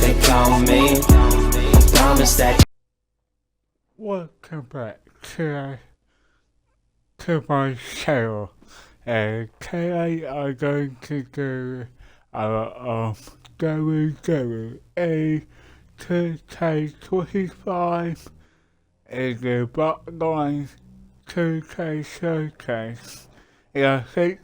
They call me promise that. Welcome back to my channel, and today I'm going to do a lot of WWE 2K25 in the Bloodline 2K showcase. And I think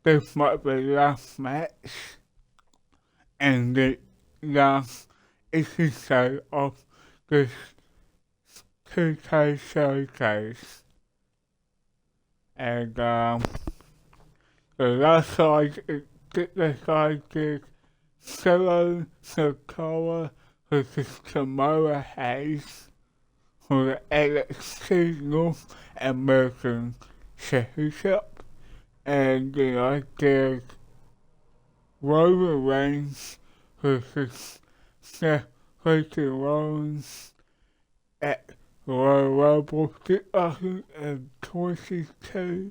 this might be the last match and the last episode of this 2K showcase. And the last side did Solo Sokoa versus Samoa Hayes for the NXT North American Championship. And then I did Roman Reigns versus Seth Rollins at Royal Rumble 2022.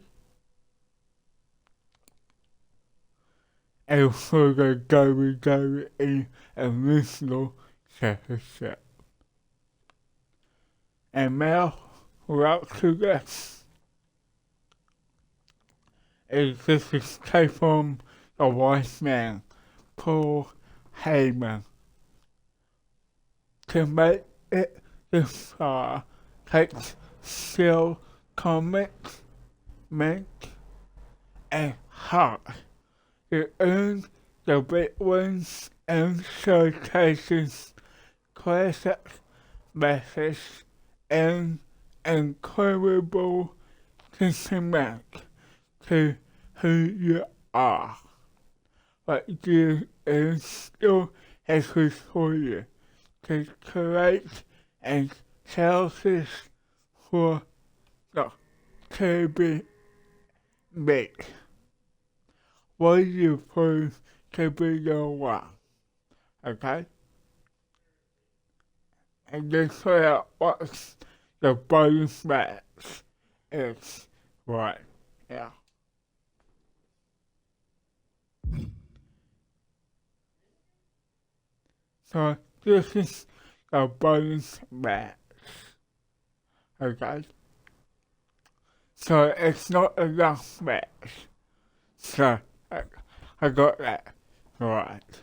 And for the WWE Original Championship. And now, we're up to this. This is taken from the wise man, Paul Heyman. To make it this far takes skill, comics, mint, and heart. It earns the big wins and showcases classic message and incredible testament to who you are. What you is still exists for you to create and chances for the to be made. What you prove to be the one, okay? And this is what the bonus match is right now. So this is the bonus match, okay? So it's not a last match. So I got that right.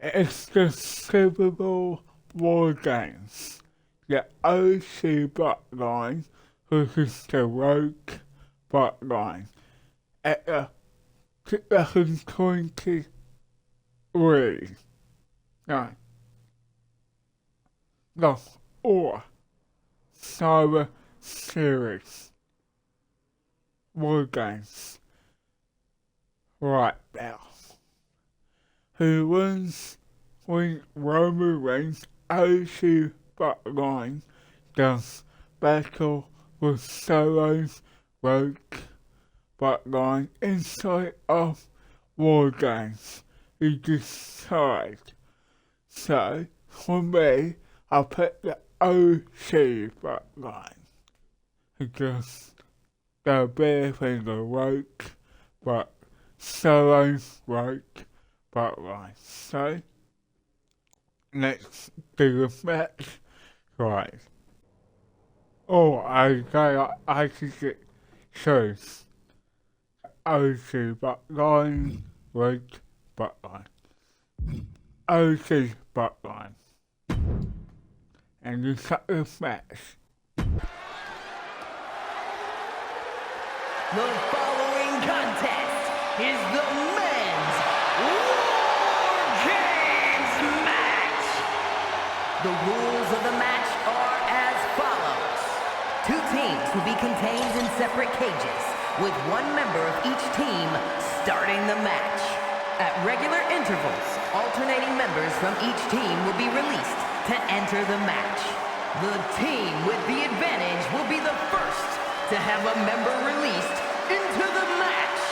It's the Super Bowl War Games, the OC Bloodline versus the Rogue Bloodline at the 2023 the Cyber Series War Games right now. Who wins when Roman Reigns OC Bloodline does battle with Solo's Rogue Bloodline inside of War Games. You decide. So for me, I put the OC Bloodline because they're better than the Rogue, but Solo's Rogue Bloodline. So let's do the match right. Oh, I think it shows OC Bloodline, Rogue Bloodline, OC Bloodline, and you cut the match. The following contest is the men's War Games match. The rules of the match are as follows. Two teams will be contained in separate cages, with one member of each team starting the match. At regular intervals, alternating members from each team will be released to enter the match. The team with the advantage will be the first to have a member released into the match.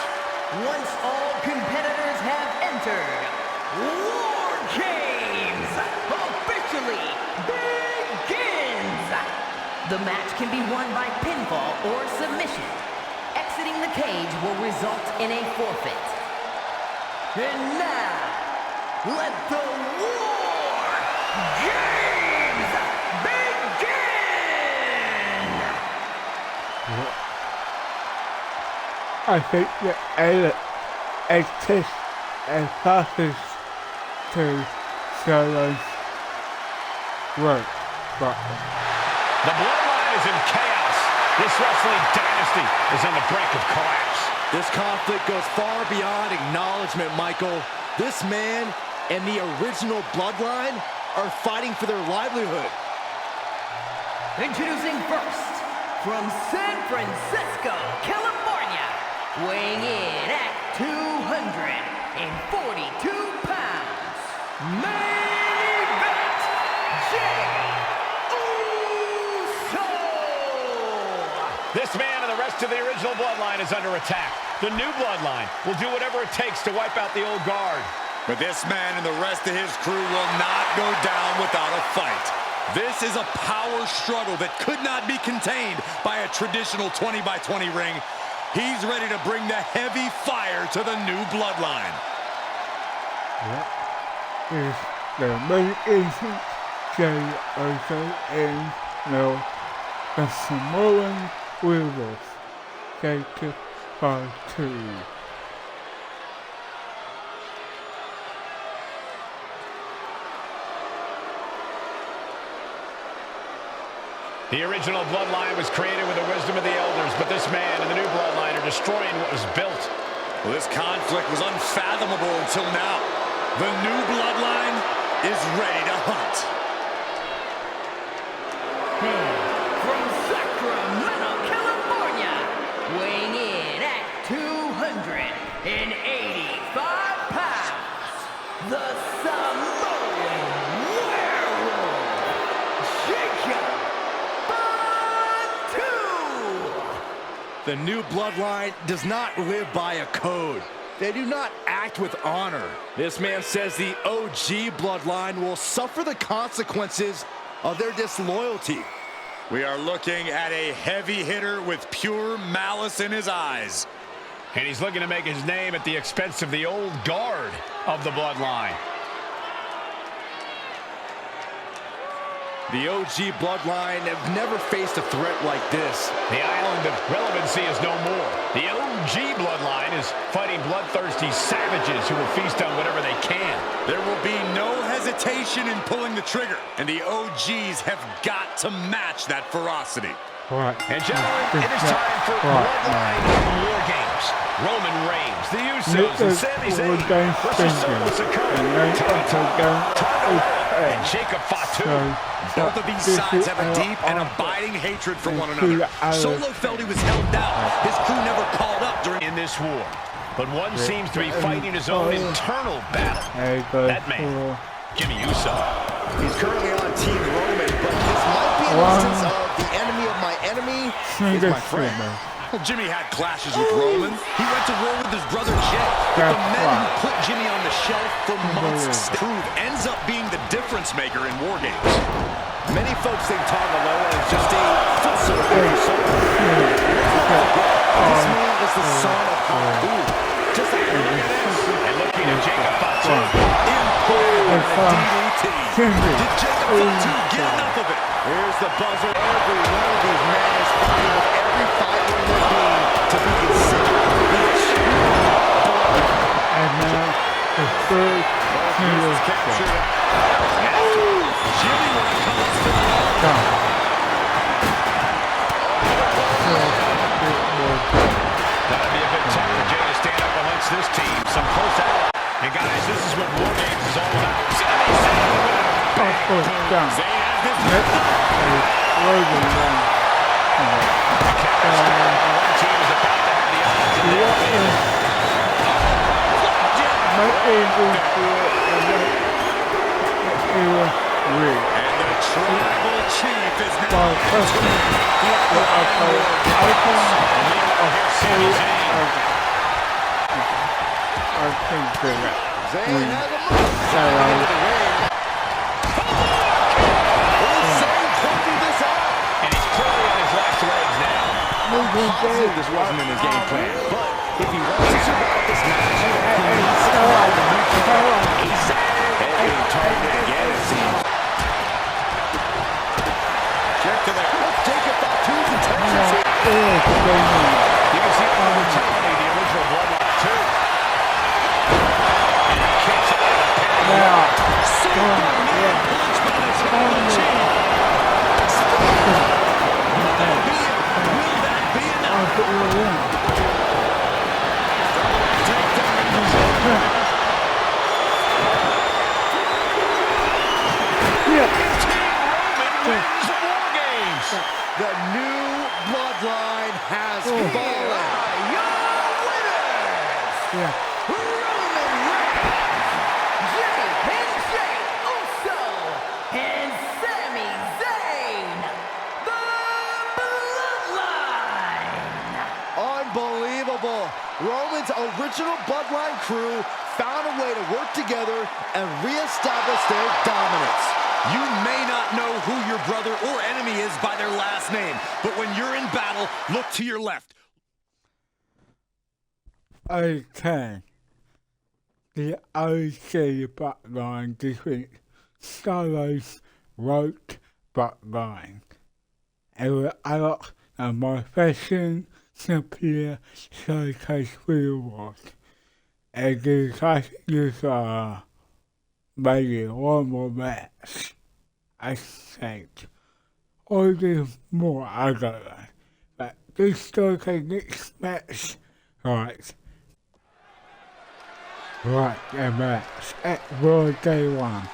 Once all competitors have entered, War Games officially begins! The match can be won by pinfall or submission. Exiting the cage will result in a forfeit. And now, let the War Games begin! I think the edit exists as fastest to solo work, but The Bloodline is in chaos. This wrestling dynasty is on the brink of collapse. This conflict goes far beyond acknowledgement, Michael. This man and the original Bloodline are fighting for their livelihood. Introducing first, from San Francisco, California, weighing in at 242 pounds, main event, Jey Uso! This man and the rest of the original Bloodline is under attack. The new Bloodline will do whatever it takes to wipe out the old guard. But this man and the rest of his crew will not go down without a fight. This is a power struggle that could not be contained by a traditional 20-by-20 ring. He's ready to bring the heavy fire to the new Bloodline. that is the main event. Jey Uso and the Samoan Werewolf. Take it by 2. The original Bloodline was created with the wisdom of the elders, but this man and the new Bloodline are destroying what was built. Well, this conflict was unfathomable until now. The new Bloodline is ready to hunt. From Sacramento, California, weighing in at 285 pounds, the Samoan Werewolf, Jacob Fatu! The new Bloodline does not live by a code. They do not act with honor. This man says the OG Bloodline will suffer the consequences of their disloyalty. We are looking at a heavy hitter with pure malice in his eyes. And he's looking to make his name at the expense of the old guard of the Bloodline. The OG Bloodline have never faced a threat like this. The island of relevancy is no more. The OG Bloodline is fighting bloodthirsty savages who will feast on whatever they can. There will be no hesitation in pulling the trigger, and the OGs have got to match that ferocity. Right. And gentlemen, it is time for Bloodline War Games. Roman Reigns, the Usos, and Sami Zayn versus Solo Sikoa, and Jacob Fatu. Both of these sides have a deep and abiding hatred for one another. Solo felt he was held down. His crew never called up during in this war. But one seems to be fighting his own internal battle. That man, Jimmy Uso. He's currently on Team Roman, but this might be an instance of the enemy of my enemy is my friend. Well, Jimmy had clashes with Roman. He went to war with his brother Jey. But the men who put Jimmy on the shelf for months prove ends up being the difference maker in War Games. Many folks think Tongaloa is just a foot soldier. This man is the son of Haku. Just like And looking at Jacob Fatu. DDT. Did Jacob Fatu get enough of it? Here's the buzzer. Every one of these men is fighting with every fiber in their being to be considered each. And now the third single Captured. Jimmy when it comes to done. That'd be a bit tough for Jey to stand up amongst this team. Some close out. And guys, this is what War Games is all about. Sami Zayn with a big boom. Zayn has this Logan down. one team is about to have the opportunity. and the tribal chief is now Zayn has a move. Zayn pointing this out. And he's clearly on his last legs now. Positive this wasn't in his game plan, but if he wants to survive this match, he needs to survive the new The new bloodline has fallen. Your winners, Roman Reigns, Jey Uso, and Sami Zayn, the Bloodline. Unbelievable. Roman's original bloodline crew found a way to work together and reestablish their dominance. You may not know who your brother or enemy is by their last name, but when you're in battle, look to your left. Okay. The OC Bloodline defeat Solo's Road Bloodline. It was a lot of my fashion superior showcase reward. And the classics are maybe one more match, I think. Or there's more, I don't know. But this showcase next match, right, the match at Raw Day 1.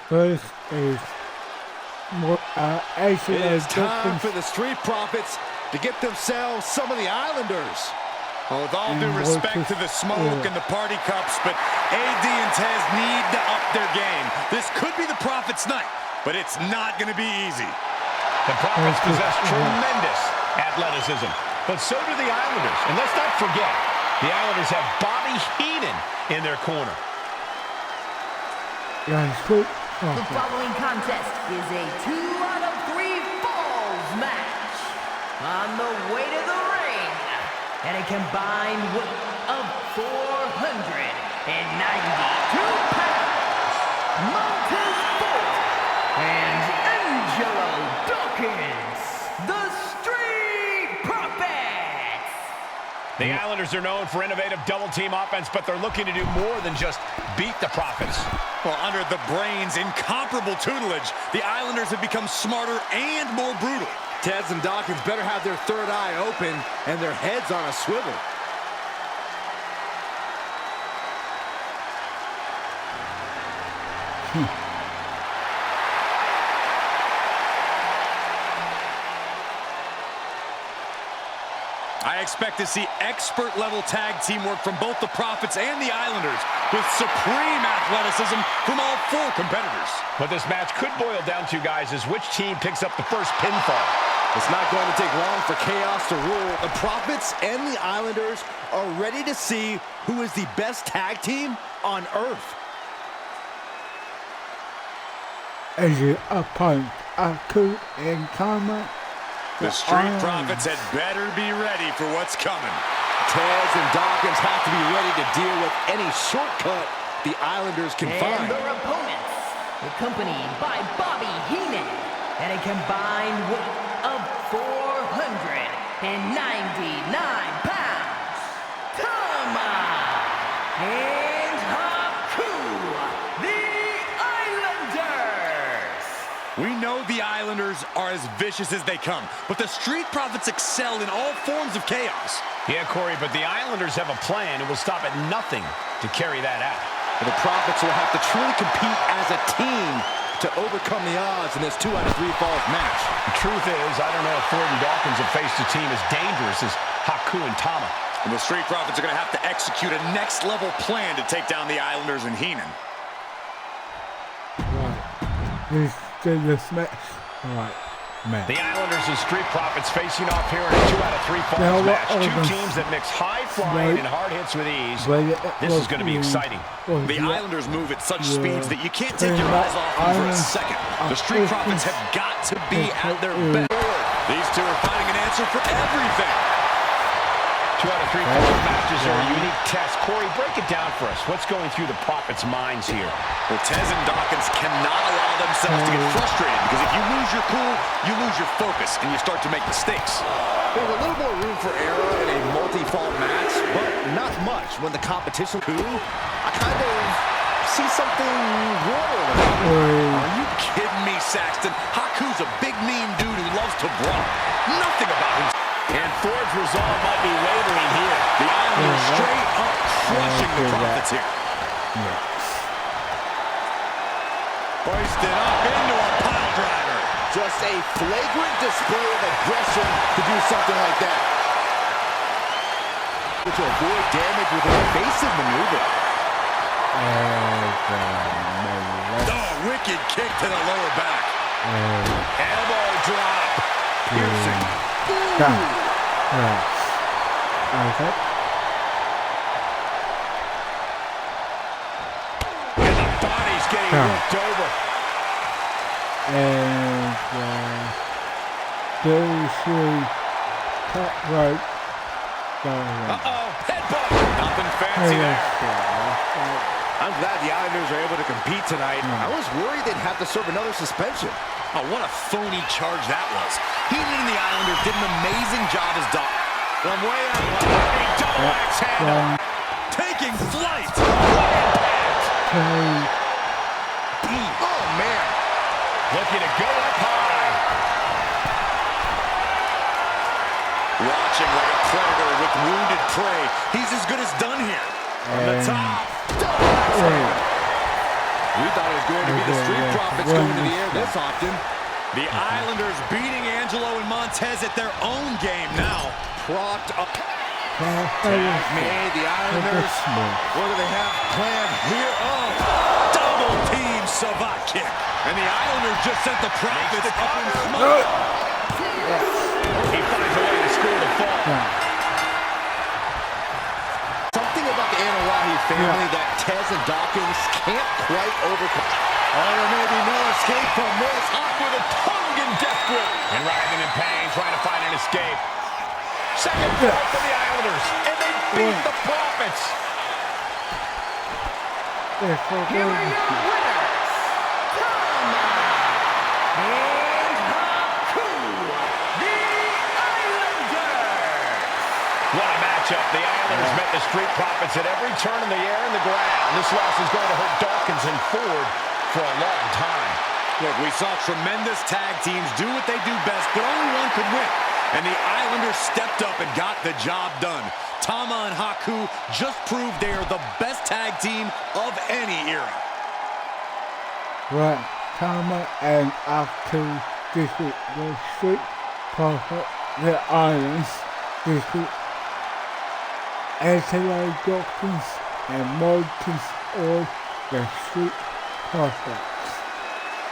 First is It is time for the Street Profits to get themselves some of the Islanders. Well, with all due respect to the smoke and the party cups, but AD and Tez need to up their game. This could be the Profits' night, but it's not going to be easy. The Profits possess tremendous athleticism, but so do the Islanders. And let's not forget, the Islanders have Bobby Heenan in their corner. The following contest is a 2 out of 3 falls match. On the way to the ring, and a combined weight of 492 pounds, Montez Ford and Angelo Dawkins, the Street Profits. The Islanders are known for innovative double-team offense, but they're looking to do more than just beat the Profits. Well, under the Brains' incomparable tutelage, the Islanders have become smarter and more brutal. Tez and Dawkins better have their third eye open and their heads on a swivel. I expect to see expert-level tag teamwork from both the Profits and the Islanders, with supreme athleticism from all 4 competitors. What this match could boil down to, guys, is which team picks up the first pinfall. It's not going to take long for chaos to rule. The Profits and the Islanders are ready to see who is the best tag team on Earth. As your opponent, Aku and Kama. The Street Profits had better be ready for what's coming. Tez and Dawkins have to be ready to deal with any shortcut the Islanders can find. And their opponents, accompanied by Bobby Heenan, and a combined weight of 499 pounds, Tama and Haku, the Islanders. We know the Islanders are as vicious as they come, but the Street Profits excel in all forms of chaos. Yeah, Corey, but the Islanders have a plan and will stop at nothing to carry that out. The Profits will have to truly compete as a team to overcome the odds in this 2 out of 3 falls match. The truth is, I don't know if Ford and Dawkins have faced a team as dangerous as Haku and Tama. And the Street Profits are going to have to execute a next-level plan to take down the Islanders and Heenan. This match. Right. Match. The Islanders and Street Profits facing off here in a 2 out of 3 falls match. 2 teams that mix high flying and hard hits with ease. This is going to be exciting. The Islanders move at such speeds that you can't take your eyes off them for a second. The Street Profits have got to be at their best. These two are finding an answer for everything. 2 out of 3 falls matches are a unique test. Corey, break it down for us. What's going through the Profits' minds here? Well, Tez and Dawkins cannot allow themselves to get frustrated, because if you lose your cool, you lose your focus, and you start to make mistakes. There's a little more room for error in a multi-fall match, but not much when the competition I kind of see something royal about him. Are you kidding me, Saxton? Haku's a big, mean dude who loves to brawl. Nothing about him. And Ford's resolve might be wavering here. The Islanders straight up crushing the Profits here. Hoisted up into a pile driver. Just a flagrant display of aggression to do something like that. To avoid damage with an evasive maneuver. Oh, wicked kick to the lower back. Elbow drop. Piercing. Okay. And the body's getting worked over. And top right. Uh-oh, headbutt. Nothing fancy there. I'm glad the Islanders are able to compete tonight. I was worried they'd have to serve another suspension. Oh, what a phony charge that was. He and the Islanders did an amazing job as Doc. From way up, a double axe handle. Taking flight. Oh, man. Looking to go up high. Watching like a predator with wounded prey. He's as good as done here. From the top. We thought it was going to be the Street Profits going to the air this often. The Islanders beating Angelo and Montez at their own game now. Propped up. The Islanders, what do they have planned here? Oh, Double team Savate kick. And the Islanders just sent the Profits up in smoke. He finds a way to score the fall. something about the Anawahi family that Tez and Dawkins can't quite overcome. Oh, there may be no escape from this. Up with a tongue and death grip. And writhing in pain, trying to find an escape. Second point for the Islanders. And they beat the Profits. Here are your winners, Tama and Haku, the Islanders. What a matchup. The Islanders met the Street Profits at every turn in the air and the ground. This loss is going to hurt Dawkins and Ford for a long time. Look, we saw tremendous tag teams do what they do best, but only one could win. And the Islanders stepped up and got the job done. Tama and Haku just proved they are the best tag team of any era. Right, Tama and Haku defeat the Street Profits, the Islands defeat Angelo Dawkins and Marcus of the Street Profits.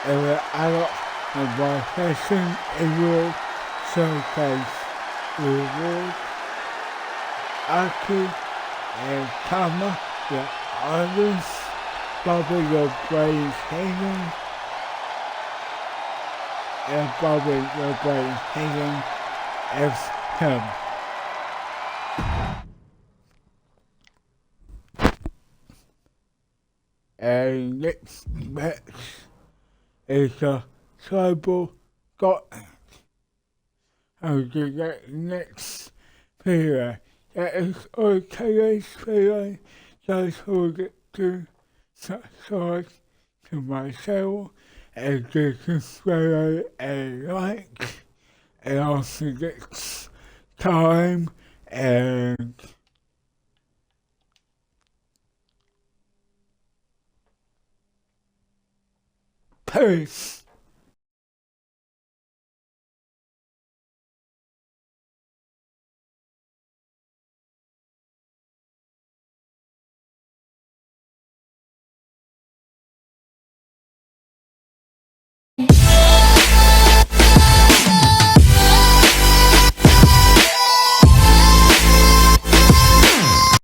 And the adult and Vacation Award Showcase Reward. Haku and Tama, the Islands, Bobby the Brain Hanging, and Bobby the Brain Hanging as him. And next match is a tribal gauntlet. And the next player that is OK's player just hold it to subscribe to my channel and give this video a like and also next time and peace.